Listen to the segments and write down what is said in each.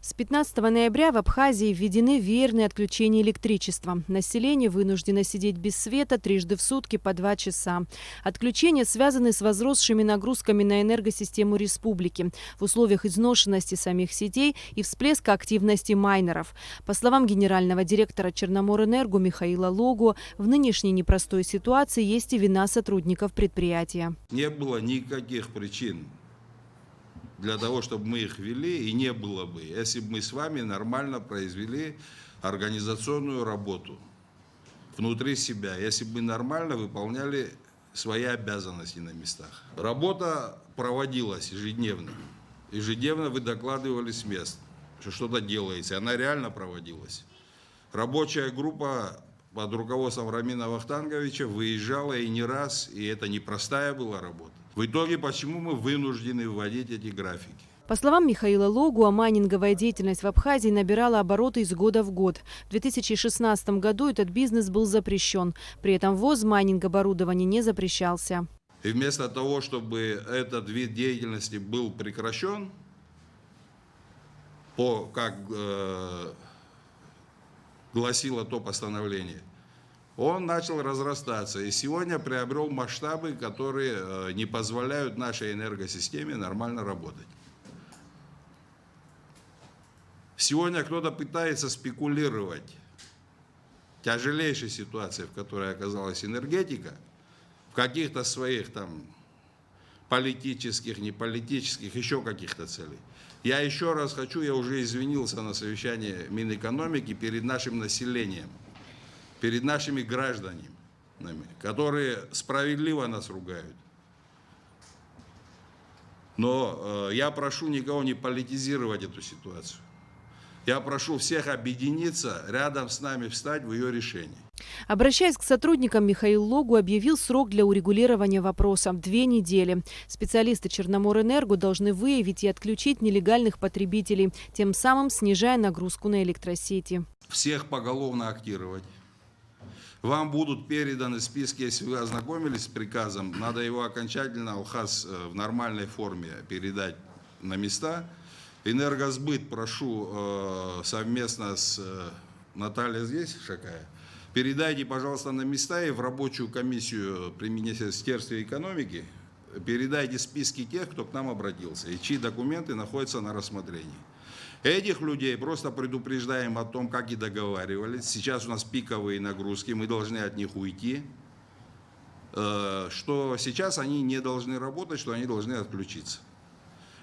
С 15 ноября в Абхазии введены веерные отключения электричества. Население вынуждено сидеть без света трижды в сутки по 2 часа. Отключения связаны с возросшими нагрузками на энергосистему республики в условиях изношенности самих сетей и всплеска активности майнеров. По словам генерального директора Черноморэнерго Михаила Логу, в нынешней непростой ситуации есть и вина сотрудников предприятия. Не было никаких причин для того, чтобы мы их ввели, и не было бы, если бы мы с вами нормально произвели организационную работу внутри себя, если бы мы нормально выполняли свои обязанности на местах. Работа проводилась ежедневно. Ежедневно вы докладывали с мест, что что-то делается. Она реально проводилась. Рабочая группа под руководством Рамина Вахтанговича выезжала и не раз, и это непростая была работа. В итоге, почему мы вынуждены вводить эти графики? По словам Михаила Логу, майнинговая деятельность в Абхазии набирала обороты из года в год. В 2016 году этот бизнес был запрещен. При этом ввоз майнинг-оборудования не запрещался. И вместо того, чтобы этот вид деятельности был прекращен, как гласило то постановление, он начал разрастаться и сегодня приобрел масштабы, которые не позволяют нашей энергосистеме нормально работать. Сегодня кто-то пытается спекулировать тяжелейшей ситуацией, в которой оказалась энергетика, в каких-то своих там политических, неполитических, еще каких-то целей. Я еще раз хочу, я уже извинился на совещании Минэкономики перед нашим населением, перед нашими гражданами, которые справедливо нас ругают. Но я прошу никого не политизировать эту ситуацию. Я прошу всех объединиться, рядом с нами встать в ее решении. Обращаясь к сотрудникам, Михаил Логу объявил срок для урегулирования вопроса – 2 недели. Специалисты Черноморэнерго должны выявить и отключить нелегальных потребителей, тем самым снижая нагрузку на электросети. Всех поголовно актировать. Вам будут переданы списки, если вы ознакомились с приказом, надо его окончательно, Алхаз, в нормальной форме передать на места. Энергосбыт прошу совместно с Натальей здесь, Шакая, передайте, пожалуйста, на места и в рабочую комиссию при Министерстве экономики передайте списки тех, кто к нам обратился и чьи документы находятся на рассмотрении. Этих людей просто предупреждаем о том, как и договаривались. Сейчас у нас пиковые нагрузки, мы должны от них уйти. Что сейчас они не должны работать, что они должны отключиться.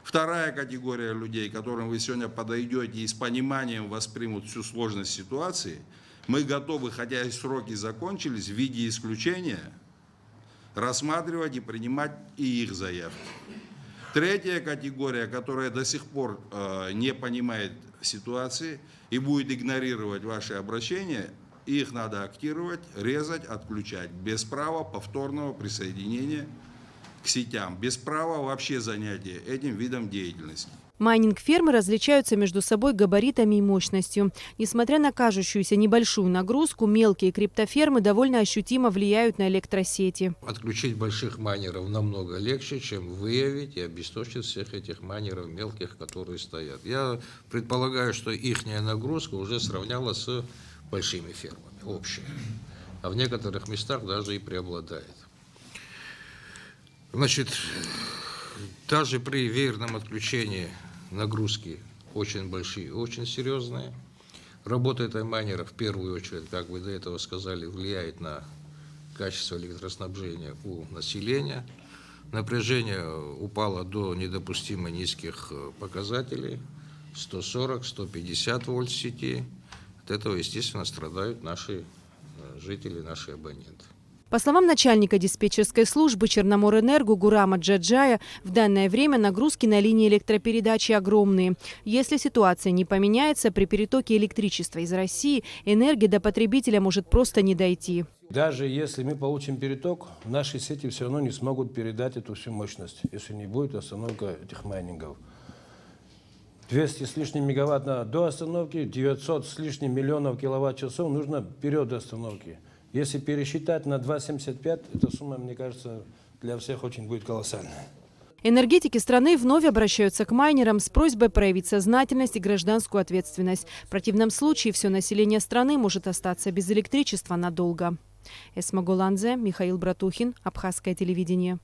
Вторая категория людей, к которым вы сегодня подойдете и с пониманием воспримут всю сложность ситуации, мы готовы, хотя и сроки закончились, в виде исключения рассматривать и принимать и их заявки. Третья категория, которая до сих пор не понимает ситуации и будет игнорировать ваши обращения, их надо актировать, резать, отключать, без права повторного присоединения к сетям, без права вообще занятия этим видом деятельности. Майнинг-фермы различаются между собой габаритами и мощностью. Несмотря на кажущуюся небольшую нагрузку, мелкие криптофермы довольно ощутимо влияют на электросети. Отключить больших майнеров намного легче, чем выявить и обесточить всех этих майнеров мелких, которые стоят. Я предполагаю, что их нагрузка уже сравнялась с большими фермами, общая. А в некоторых местах даже и преобладает. Значит, даже при веерном отключении нагрузки очень большие, очень серьезные. Работа этой майнера в первую очередь, как вы до этого сказали, влияет на качество электроснабжения у населения. Напряжение упало до недопустимо низких показателей, 140-150 вольт сети. От этого, естественно, страдают наши жители, наши абоненты. По словам начальника диспетчерской службы Черноморэнерго Гурама Джаджая, в данное время нагрузки на линии электропередачи огромные. Если ситуация не поменяется, при перетоке электричества из России энергия до потребителя может просто не дойти. Даже если мы получим переток, наши сети все равно не смогут передать эту всю мощность, если не будет остановка этих майнингов. 200 с лишним мегаватт до остановки, 900 с лишним миллионов киловатт-часов нужно вперед до остановки. Если пересчитать на 2,75, эта сумма, мне кажется, для всех очень будет колоссальная. Энергетики страны вновь обращаются к майнерам с просьбой проявить сознательность и гражданскую ответственность. В противном случае все население страны может остаться без электричества надолго. Эсма Голанзе, Михаил Братухин, Абхазское телевидение.